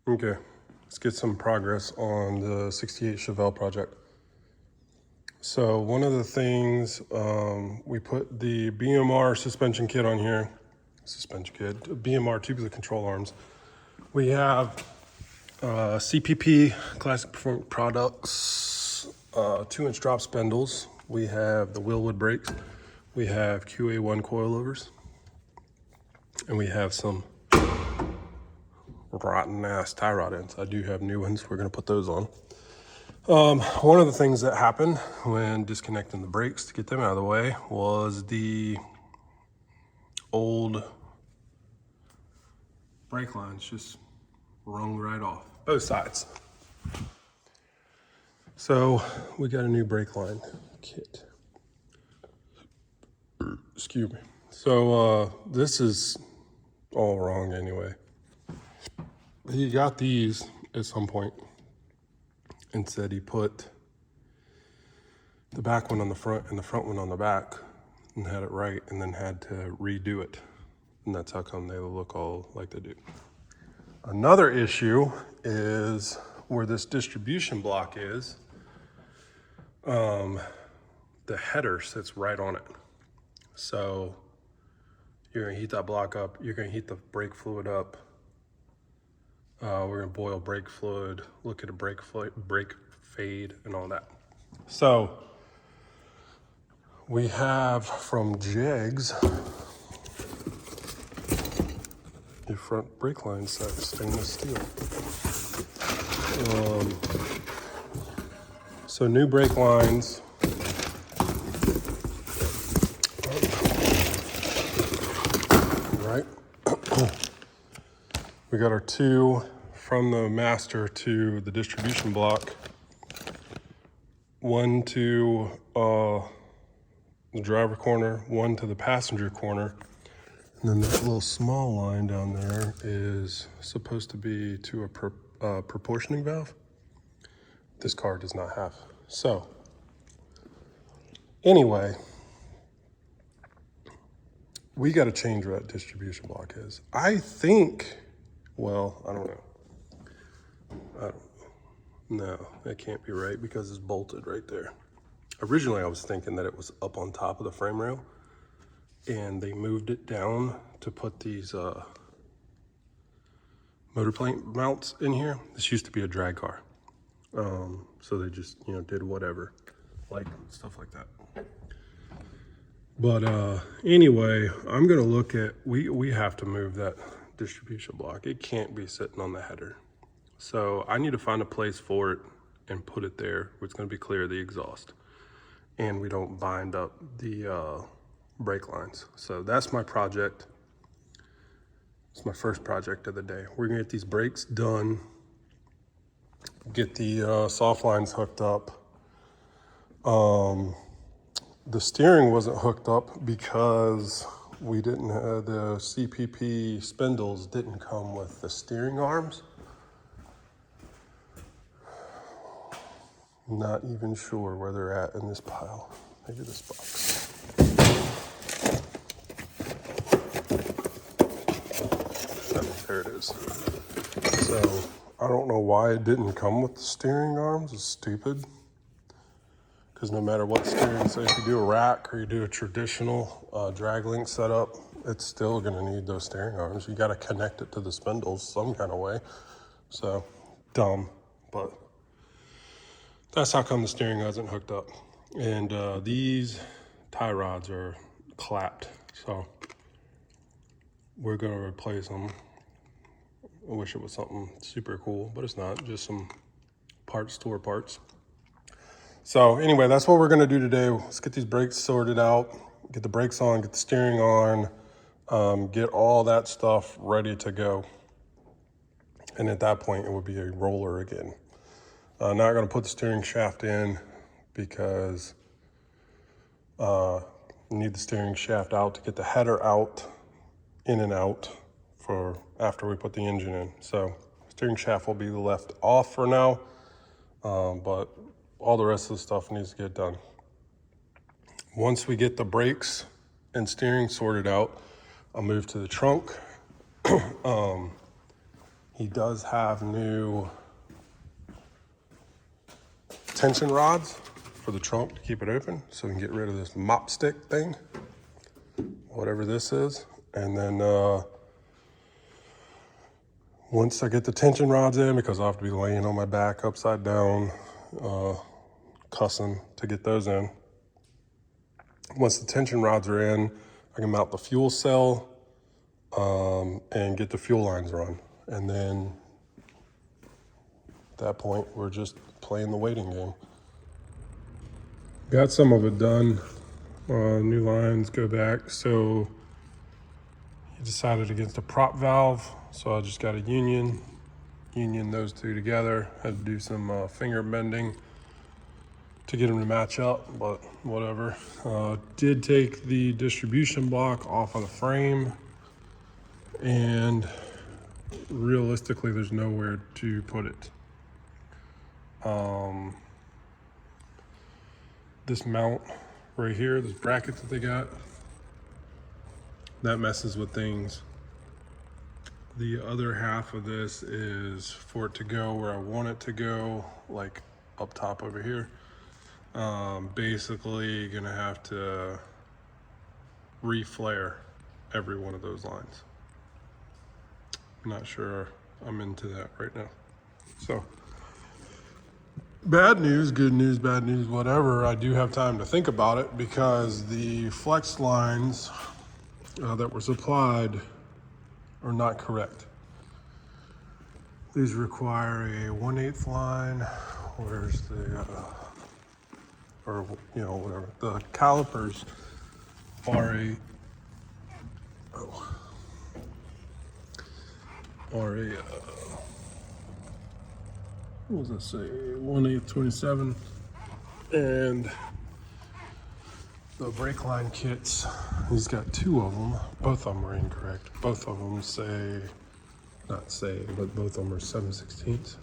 Okay, let's get some progress on the 68 Chevelle project. So one of the things, we put the BMR suspension kit on here. BMR tubular control arms. We have CPP, Classic Performance Products, 2-inch drop spindles. We have the Willwood brakes. We have QA1 coilovers. And we have some rotten ass tie rod ends. I do have new ones. We're gonna put those on. One of the things that happened when disconnecting the brakes to get them out of the way was the old brake lines just wrung right off, both sides. So we got a new brake line kit. Excuse me. So this is all wrong anyway. He got these at some point and said he put the back one on the front and the front one on the back and had it right, and then had to redo it. And that's how come they look all like they do. Another issue is where this distribution block is, the header sits right on it. So you're gonna heat that block up, you're gonna heat the brake fluid up. We're gonna boil brake fluid, look at a brake fade and all that. So we have from Jegs a front brake line set, stainless steel. So new brake lines. Right. We got our two from the master to the distribution block. One to the driver corner, one to the passenger corner. And then that little small line down there is supposed to be to a proportioning valve. This car does not have. So anyway, we got to change where that distribution block is. I think, well, I don't know. No, that can't be right because it's bolted right there. Originally, I was thinking that it was up on top of the frame rail, and they moved it down to put these motor plate mounts in here. This used to be a drag car. So they just, did whatever, like stuff like that. But anyway, I'm gonna look at, we have to move that distribution block. It can't be sitting on the header. So I need to find a place for it and put it there where it's gonna be clear of the exhaust, and we don't bind up the brake lines. So that's my project. It's my first project of the day. We're gonna get these brakes done, get the soft lines hooked up. The steering wasn't hooked up because we didn't have the CPP spindles didn't come with the steering arms. Not even sure where they're at in this pile. Maybe this box. There it is. So I don't know why it didn't come with the steering arms. It's stupid. Because no matter what steering, say if you do a rack or you do a traditional drag link setup, it's still gonna need those steering arms. You gotta connect it to the spindles some kind of way. So, dumb, but that's how come the steering isn't hooked up. And these tie rods are clapped, so we're gonna replace them. I wish it was something super cool, but it's not, just some parts, store parts. So anyway, that's what we're gonna do today. Let's get these brakes sorted out, get the brakes on, get the steering on, get all that stuff ready to go. And at that point, it would be a roller again. Not gonna put the steering shaft in because we need the steering shaft out to get the header out, in and out for after we put the engine in. So steering shaft will be left off for now, but all the rest of the stuff needs to get done. Once we get the brakes and steering sorted out, I'll move to the trunk. He does have new tension rods for the trunk to keep it open, so we can get rid of this mop stick thing, whatever this is. And then once I get the tension rods in, because I'll have to be laying on my back upside down, cussing to get those in. Once the tension rods are in, I can mount the fuel cell and get the fuel lines run. And then at that point, we're just playing the waiting game. Got some of it done. New lines go back. So he decided against a prop valve. So I just got a union those two together. Had to do some finger bending to get them to match up, but whatever. Did take the distribution block off of the frame, and realistically there's nowhere to put it. This mount right here, this bracket that they got, that messes with things. The other half of this is for it to go where I want it to go, like up top over here. Basically gonna have to reflare every one of those lines. I'm not sure I'm into that right now. So bad news, good news, bad news, whatever. I do have time to think about it because the flex lines that were supplied are not correct. These require a 1/8 line. Where's the, or you know, whatever. The calipers are what does it say? 1/8 27, and the brake line kits. He's got two of them. Both of them are incorrect. Both of them say, not say, but both of them are 7/16.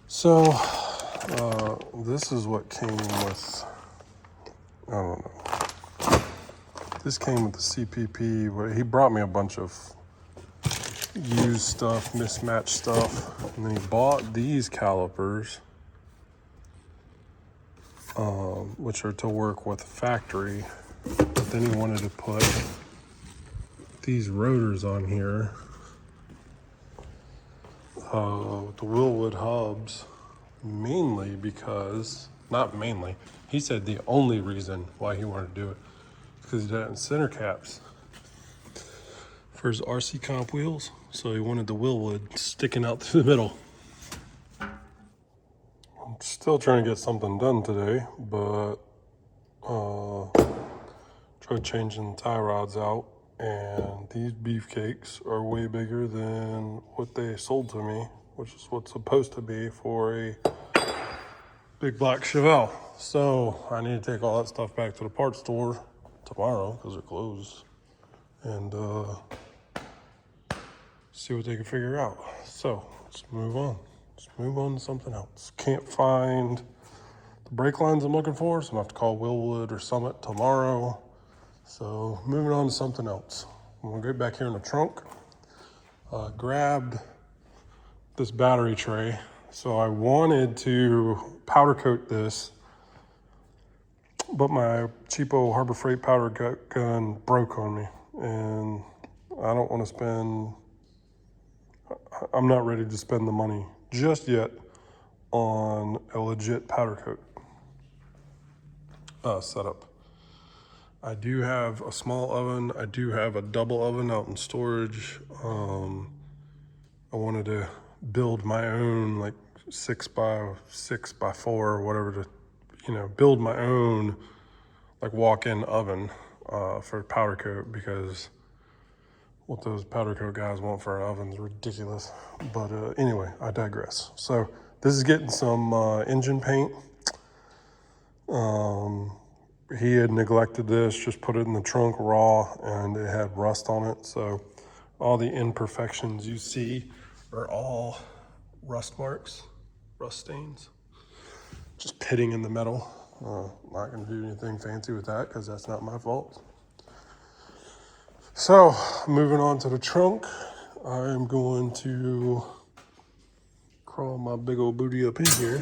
So this is what came with. I don't know. This came with the CPP. Where he brought me a bunch of used stuff, mismatched stuff, and then he bought these calipers, which are to work with the factory. But then he wanted to put these rotors on here with the Willwood hubs, mainly because, not mainly, he said the only reason why he wanted to do it is because he did it in center caps for his RC comp wheels. So he wanted the Willwood sticking out through the middle. I'm still trying to get something done today, but tried changing the tie rods out, and these beefcakes are way bigger than what they sold to me, which is what's supposed to be for a big black Chevelle. So I need to take all that stuff back to the parts store tomorrow because they're closed, and see what they can figure out. So let's move on. Let's move on to something else. Can't find the brake lines I'm looking for, so I'm gonna have to call Willwood or Summit tomorrow. So moving on to something else. I'm gonna get back here in the trunk. Grabbed this battery tray. So I wanted to powder coat this, but my cheapo Harbor Freight powder gun broke on me, and I don't want to spend. I'm not ready to spend the money just yet on a legit powder coat setup. I do have a small oven. I do have a double oven out in storage. I wanted to build my own like 6x6x4 or whatever to, build my own like walk-in oven for powder coat, because what those powder coat guys want for an oven is ridiculous. But anyway, I digress. So this is getting some engine paint. He had neglected this, just put it in the trunk raw, and it had rust on it. So all the imperfections you see are all rust marks, rust stains, just pitting in the metal. Not gonna do anything fancy with that because that's not my fault. So moving on to the trunk. I'm going to crawl my big old booty up in here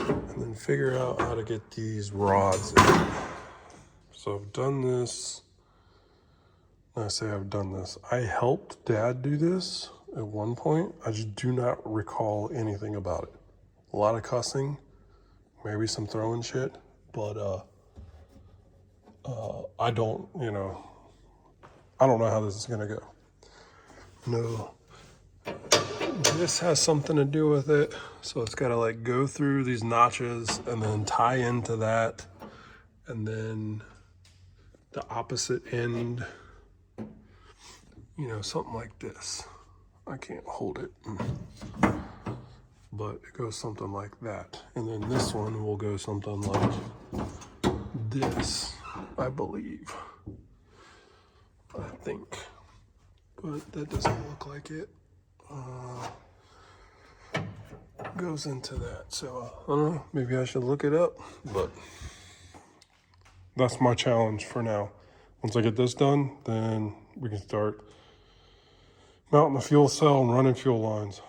and then figure out how to get these rods in. So I've done this. I say I've done this. I helped Dad do this at one point. I just do not recall anything about it. A lot of cussing, maybe some throwing shit, but I don't, I don't know how this is gonna go. No, this has something to do with it. So it's gotta like go through these notches and then tie into that, and then the opposite end, something like this. I can't hold it, but it goes something like that. And then this one will go something like this, I believe. I think, but that doesn't look like it. Goes into that. So I don't know, maybe I should look it up, but that's my challenge for now. Once I get this done, then we can start mounting the fuel cell and running fuel lines.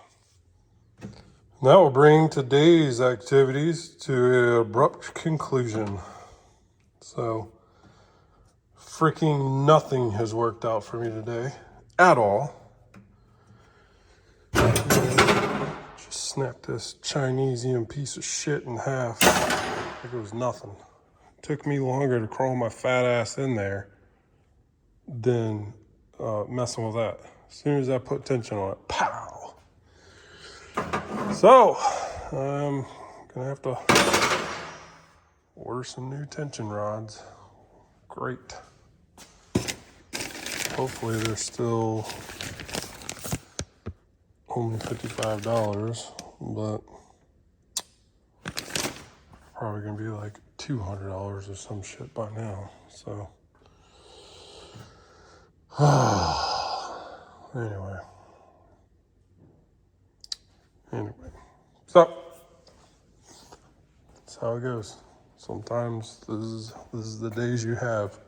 And that will bring today's activities to an abrupt conclusion. So freaking nothing has worked out for me today at all. Just snap this Chinesian piece of shit in half like it was nothing. It took me longer to crawl my fat ass in there than messing with that. As soon as I put tension on it, pow! So, I'm gonna have to order some new tension rods. Great. Hopefully they're still only $55, but probably gonna be like $200 or some shit by now. So, anyway, so that's how it goes. Sometimes this is the days you have.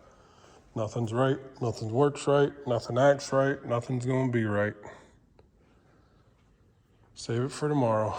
Nothing's right, nothing works right, nothing acts right, nothing's gonna be right. Save it for tomorrow.